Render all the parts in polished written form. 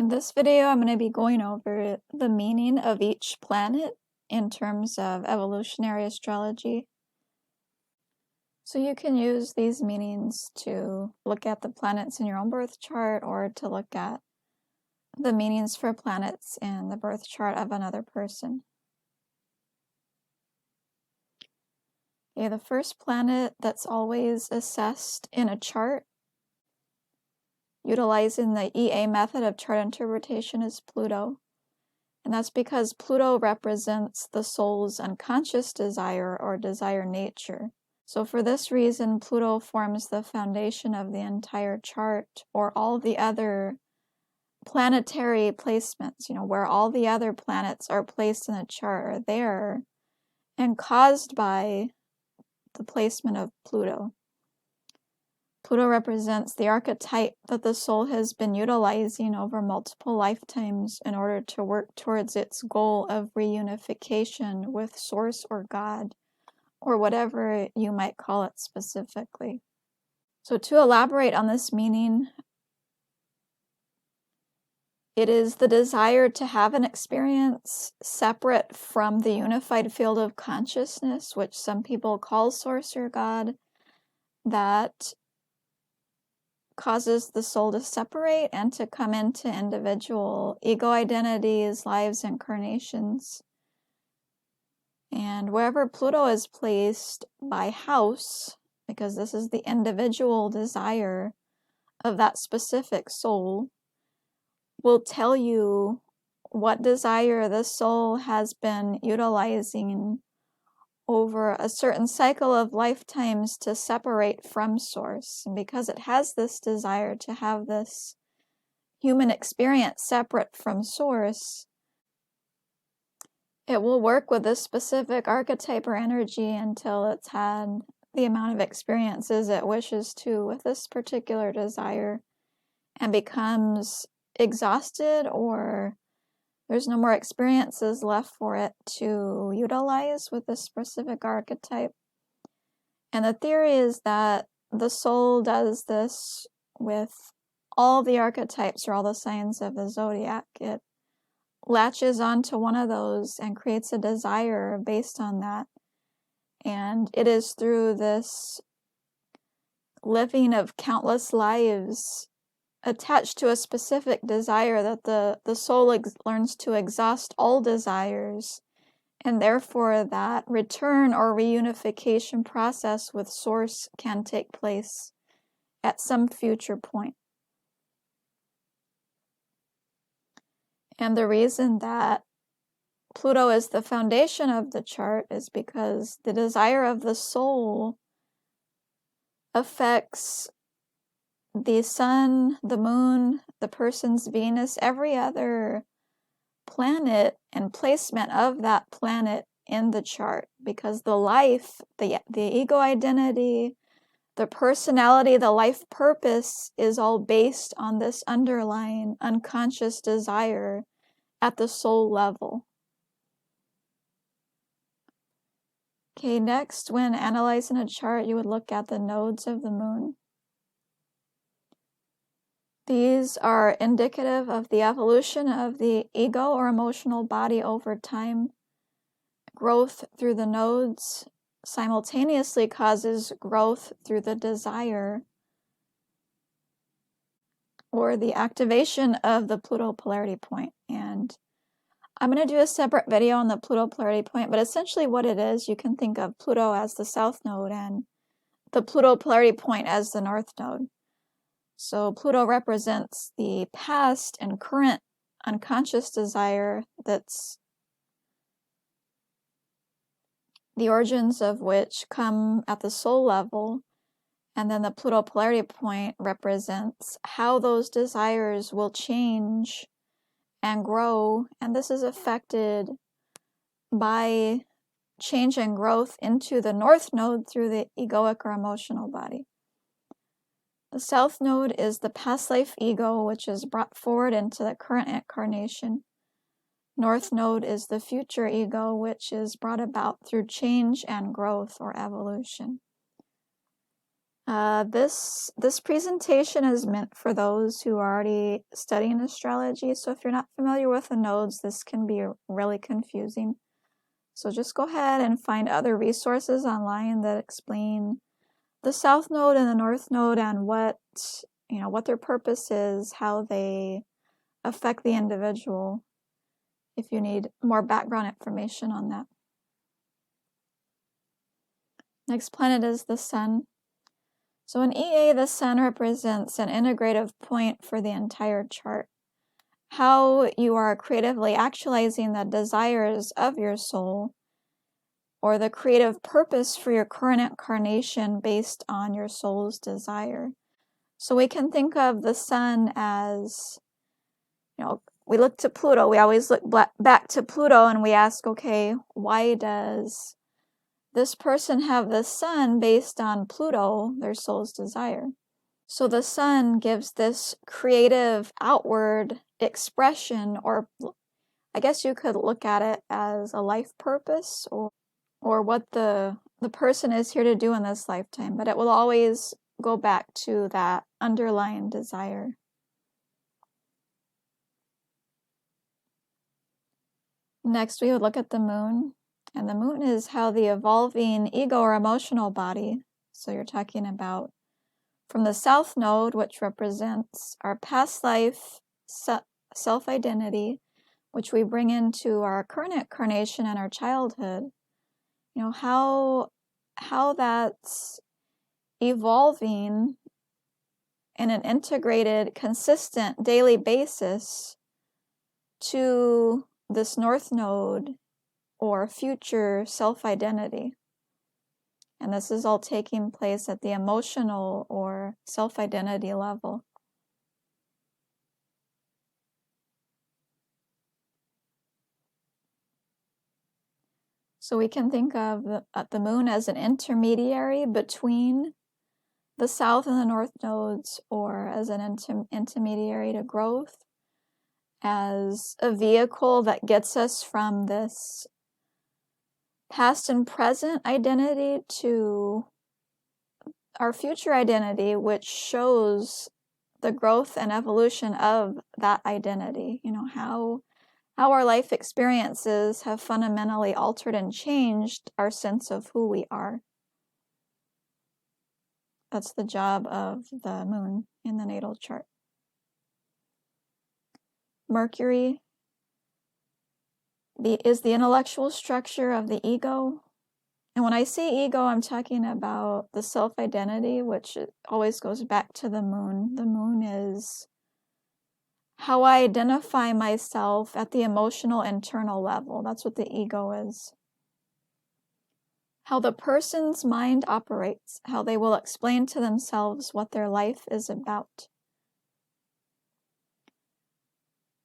In this video, I'm going to be going over the meaning of each planet in terms of evolutionary astrology. So you can use these meanings to look at the planets in your own birth chart or to look at the meanings for planets in the birth chart of another person. Okay, the first planet that's always assessed in a chart utilizing the EA method of chart interpretation is Pluto. And that's because Pluto represents the soul's unconscious desire or desire nature. So for this reason, Pluto forms the foundation of the entire chart, or all the other planetary placements, where all the other planets are placed in the chart are there and caused by the placement of Pluto. Pluto represents the archetype that the soul has been utilizing over multiple lifetimes in order to work towards its goal of reunification with Source or God, or whatever you might call it specifically. So to elaborate on this meaning, it is the desire to have an experience separate from the unified field of consciousness, which some people call Source or God, that causes the soul to separate and to come into individual ego identities, lives, incarnations. And wherever Pluto is placed by house, because this is the individual desire of that specific soul, will tell you what desire the soul has been utilizing over a certain cycle of lifetimes to separate from Source. And because it has this desire to have this human experience separate from Source, it will work with this specific archetype or energy until it's had the amount of experiences it wishes to with this particular desire and becomes exhausted, or there's no more experiences left for it to utilize with this specific archetype. And the theory is that the soul does this with all the archetypes or all the signs of the zodiac. It latches onto one of those and creates a desire based on that. And it is through this living of countless lives attached to a specific desire that the soul learns to exhaust all desires, and therefore that return or reunification process with Source can take place at some future point. And the reason that Pluto is the foundation of the chart is because the desire of the soul affects the sun, the moon, the person's Venus, every other planet and placement of that planet in the chart, because the life, the ego identity, the personality, the life purpose is all based on this underlying unconscious desire at the soul level. Okay, next, when analyzing a chart, you would look at the nodes of the moon. These are indicative of the evolution of the ego or emotional body over time. Growth through the nodes simultaneously causes growth through the desire or the activation of the Pluto polarity point. And I'm going to do a separate video on the Pluto polarity point, but essentially what it is, you can think of Pluto as the south node and the Pluto polarity point as the north node. So Pluto represents the past and current unconscious desire that's the origins of which come at the soul level. And then the Pluto polarity point represents how those desires will change and grow. And this is affected by change and growth into the north node through the egoic or emotional body. The south node is the past life ego, which is brought forward into the current incarnation. North node is the future ego, which is brought about through change and growth or evolution. This presentation is meant for those who are already studying astrology. So if you're not familiar with the nodes, this can be really confusing. So just go ahead and find other resources online that explain the South Node and the North Node and what their purpose is, how they affect the individual, if you need more background information on that. Next planet is the Sun. So in EA, the Sun represents an integrative point for the entire chart. How you are creatively actualizing the desires of your soul, or the creative purpose for your current incarnation based on your soul's desire. So we can think of the Sun as, we look to Pluto. We always look back to Pluto and we ask, okay, why does this person have the Sun based on Pluto, their soul's desire? So the Sun gives this creative outward expression, or I guess you could look at it as a life purpose, or what the person is here to do in this lifetime, but it will always go back to that underlying desire. Next, we would look at the Moon, and the Moon is how the evolving ego or emotional body, so you're talking about from the South Node, which represents our past life self-identity, which we bring into our current incarnation and our childhood, how that's evolving in an integrated, consistent daily basis to this North Node or future self-identity. And this is all taking place at the emotional or self-identity level. So we can think of the Moon as an intermediary between the South and the North Nodes, or as an intermediary to growth, as a vehicle that gets us from this past and present identity to our future identity, which shows the growth and evolution of that identity. How our life experiences have fundamentally altered and changed our sense of who we are. That's the job of the Moon in the natal chart. Mercury is the intellectual structure of the ego. And when I say ego, I'm talking about the self-identity, which always goes back to the Moon. The Moon is how I identify myself at the emotional internal level. That's what the ego is. How the person's mind operates, how they will explain to themselves what their life is about.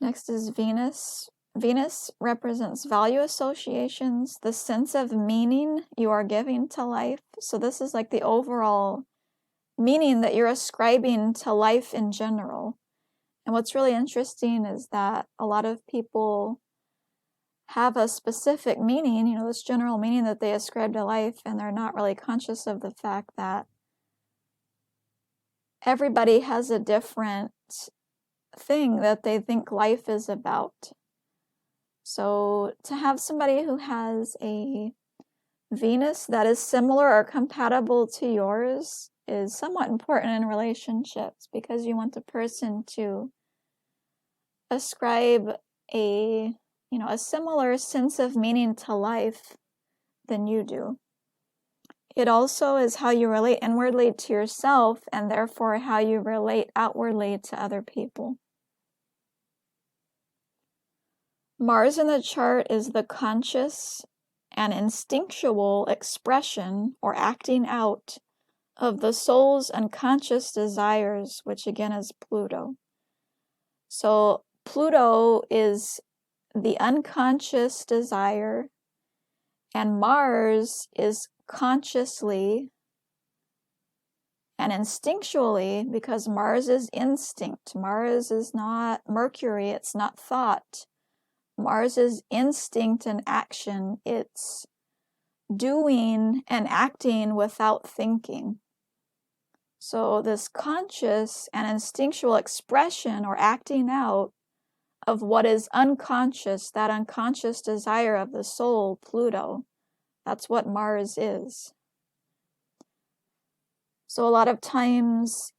Next is Venus. Venus represents value associations, the sense of meaning you are giving to life. So this is like the overall meaning that you're ascribing to life in general. And what's really interesting is that a lot of people have a specific meaning, this general meaning that they ascribe to life, and they're not really conscious of the fact that everybody has a different thing that they think life is about. So to have somebody who has a Venus that is similar or compatible to yours is somewhat important in relationships, because you want the person to ascribe a similar sense of meaning to life than you do. It also is how you relate inwardly to yourself, and therefore how you relate outwardly to other people. Mars in the chart is the conscious and instinctual expression or acting out of the soul's unconscious desires, which again is Pluto. So Pluto is the unconscious desire, and Mars is consciously and instinctually, because Mars is instinct. Mars is not Mercury, it's not thought. Mars is instinct and action. It's doing and acting without thinking. So this conscious and instinctual expression or acting out of what is unconscious, that unconscious desire of the soul, Pluto, that's what Mars is. So a lot of times,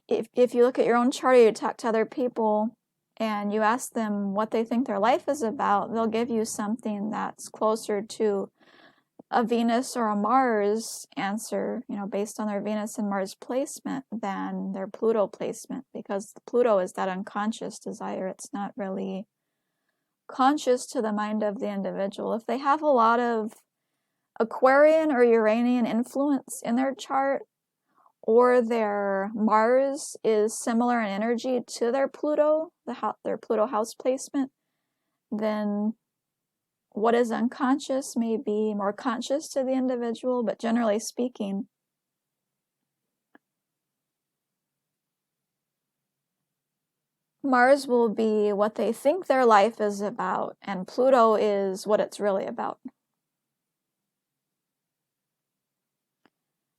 if you look at your own chart or you talk to other people and you ask them what they think their life is about, they'll give you something that's closer to a Venus or a Mars answer, based on their Venus and Mars placement than their Pluto placement, because Pluto is that unconscious desire. It's not really conscious to the mind of the individual. If they have a lot of Aquarian or Uranian influence in their chart, or their Mars is similar in energy to their Pluto, their Pluto house placement, then what is unconscious may be more conscious to the individual, but generally speaking, Mars will be what they think their life is about, and Pluto is what it's really about.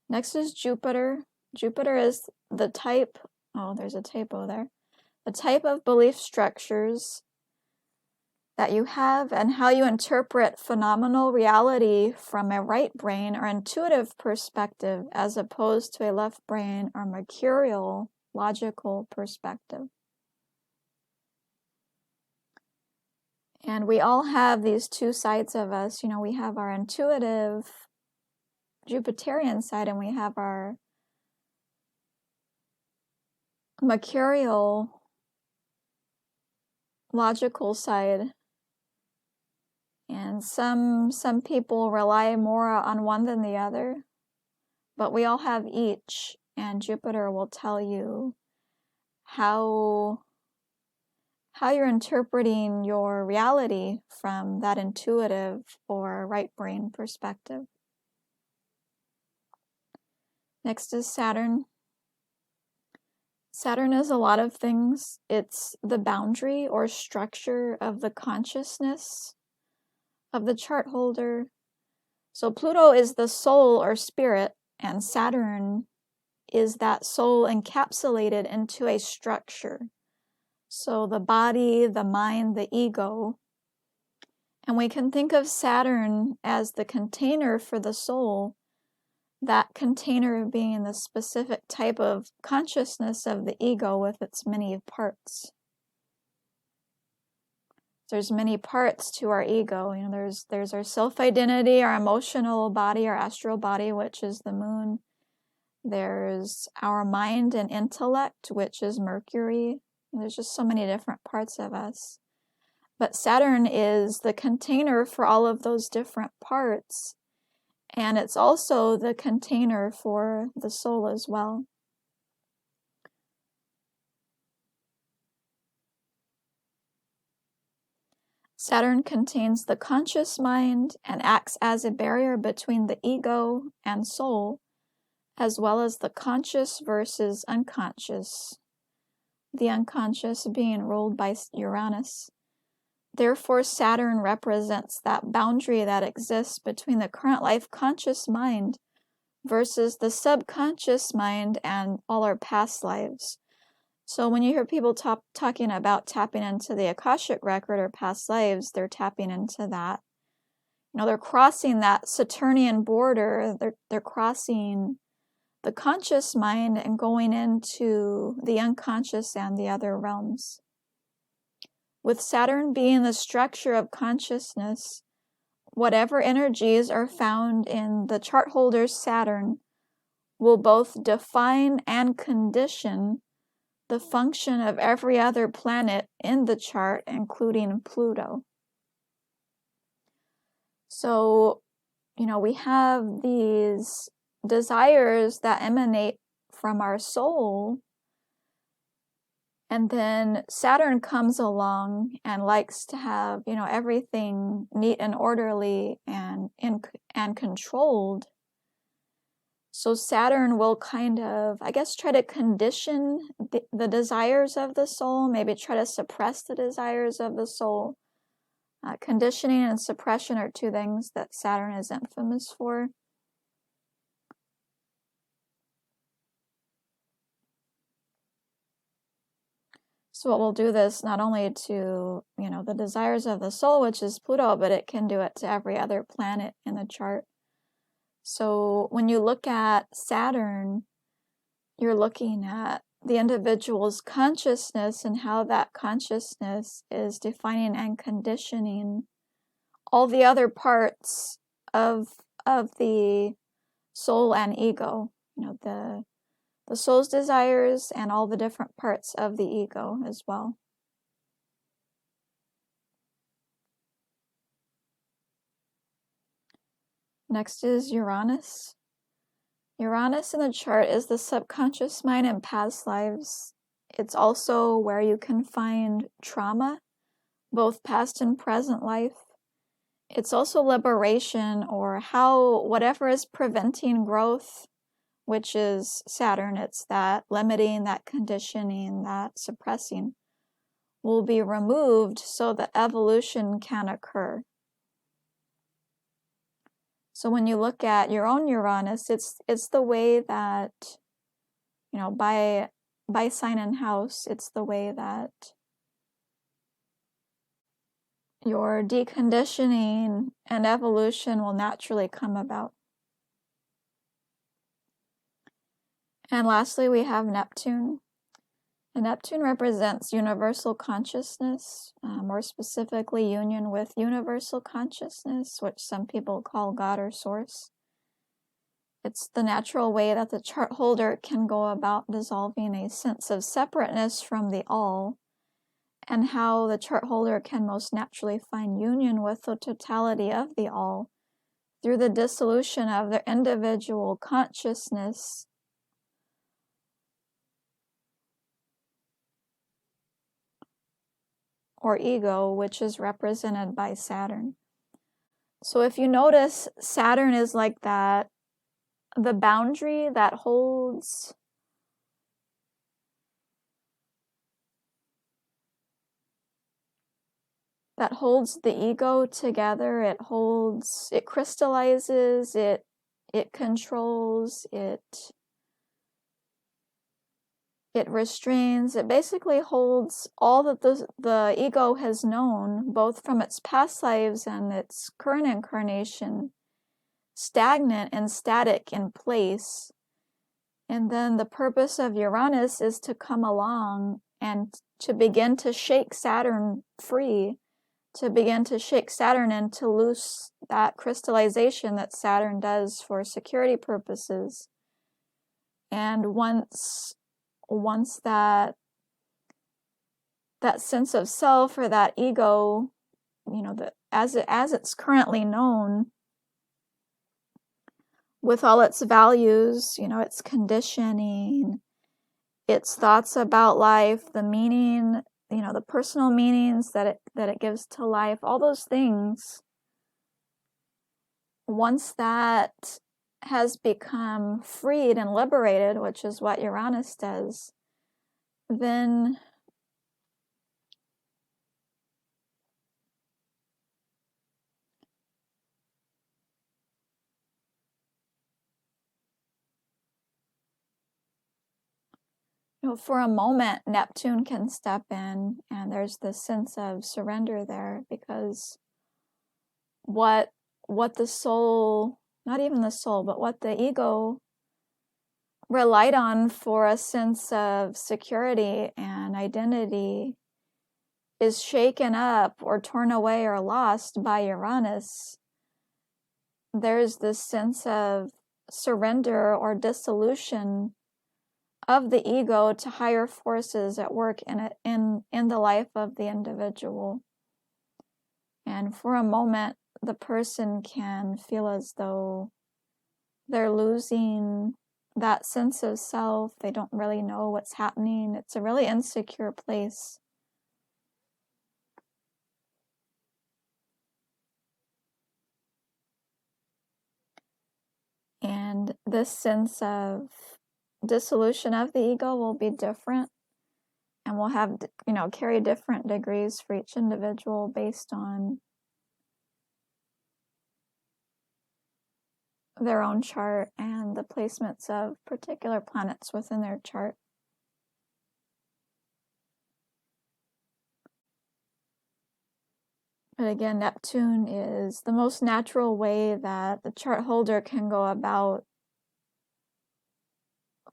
Next is Jupiter. Jupiter is the type, there's a typo there, the type of belief structures that you have and how you interpret phenomenal reality from a right brain or intuitive perspective as opposed to a left brain or mercurial logical perspective. And we all have these two sides of us. We have our intuitive Jupiterian side and we have our mercurial logical side. And some people rely more on one than the other, but we all have each, and Jupiter will tell you how you're interpreting your reality from that intuitive or right brain perspective. Next is Saturn. Saturn is a lot of things. It's the boundary or structure of the consciousness of the chart holder. So Pluto is the soul or spirit, and Saturn is that soul encapsulated into a structure. So the body, the mind, the ego. And we can think of Saturn as the container for the soul, that container being the specific type of consciousness of the ego with its many parts. There's many parts to our ego. There's our self-identity, our emotional body, our astral body, which is the moon. There's our mind and intellect, which is Mercury. There's just so many different parts of us. But Saturn is the container for all of those different parts. And it's also the container for the soul as well. Saturn contains the conscious mind and acts as a barrier between the ego and soul, as well as the conscious versus unconscious, the unconscious being ruled by Uranus. Therefore, Saturn represents that boundary that exists between the current life conscious mind versus the subconscious mind and all our past lives. So when you hear people talking about tapping into the Akashic record or past lives, they're tapping into that. They're crossing that Saturnian border. They're crossing the conscious mind and going into the unconscious and the other realms. With Saturn being the structure of consciousness, whatever energies are found in the chart holder's Saturn will both define and condition the function of every other planet in the chart, including Pluto. So, we have these desires that emanate from our soul, and then Saturn comes along and likes to have, everything neat and orderly and controlled. So Saturn will kind of, try to condition the desires of the soul, maybe try to suppress the desires of the soul. Conditioning and suppression are two things that Saturn is infamous for. So it will do this not only to, the desires of the soul, which is Pluto, but it can do it to every other planet in the chart. So when you look at Saturn, you're looking at the individual's consciousness and how that consciousness is defining and conditioning all the other parts of the soul and ego, the soul's desires and all the different parts of the ego as well. Next is Uranus. Uranus in the chart is the subconscious mind in past lives. It's also where you can find trauma, both past and present life. It's also liberation, or how whatever is preventing growth, which is Saturn, it's that limiting, that conditioning, that suppressing, will be removed so that evolution can occur. So when you look at your own Uranus, it's the way that, by sign and house, it's the way that your deconditioning and evolution will naturally come about. And lastly, we have Neptune. And Neptune represents universal consciousness, more specifically union with universal consciousness, which some people call God or Source. It's the natural way that the chart holder can go about dissolving a sense of separateness from the all, and how the chart holder can most naturally find union with the totality of the all through the dissolution of their individual consciousness or ego, which is represented by Saturn. So if you notice, Saturn is like that, the boundary that holds the ego together. It crystallizes, it controls, it restrains, it basically holds all that the ego has known, both from its past lives and its current incarnation, stagnant and static in place. And then the purpose of Uranus is to come along and to begin to shake Saturn free, to begin to shake Saturn and to loose that crystallization that Saturn does for security purposes. And once that sense of self or that ego, as it's currently known, with all its values, its conditioning, its thoughts about life, the meaning, the personal meanings that it gives to life, all those things, once that has become freed and liberated, which is what Uranus does, then for a moment, Neptune can step in, and there's this sense of surrender there, because what the soul, not even the soul, but what the ego relied on for a sense of security and identity is shaken up or torn away or lost by Uranus. There's this sense of surrender or dissolution of the ego to higher forces at work in the life of the individual. And for a moment, the person can feel as though they're losing that sense of self. They don't really know what's happening. It's a really insecure place. And this sense of dissolution of the ego will be different, and will have, carry different degrees for each individual based on their own chart and the placements of particular planets within their chart. But again, Neptune is the most natural way that the chart holder can go about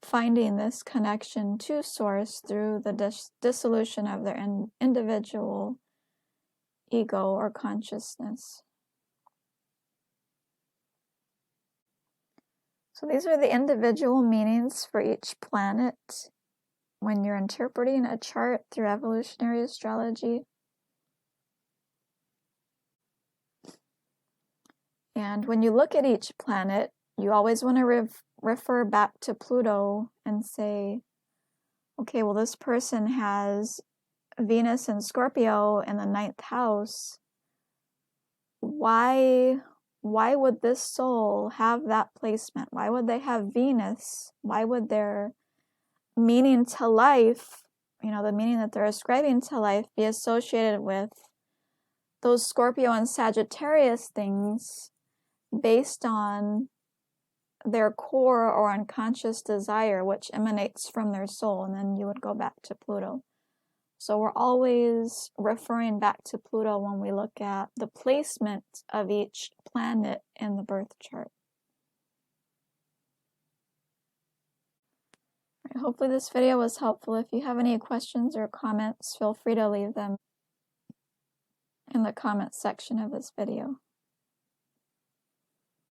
finding this connection to Source through the dissolution of their individual ego or consciousness. So these are the individual meanings for each planet when you're interpreting a chart through evolutionary astrology. And when you look at each planet, you always want to refer back to Pluto and say, okay, well, this person has Venus and Scorpio in the 9th house. Why would this soul have that placement? Why would they have Venus? Why would their meaning to life, the meaning that they're ascribing to life, be associated with those Scorpio and Sagittarius things based on their core or unconscious desire, which emanates from their soul? And then you would go back to Pluto. So we're always referring back to Pluto when we look at the placement of each planet in the birth chart. Right, hopefully this video was helpful. If you have any questions or comments, feel free to leave them in the comments section of this video.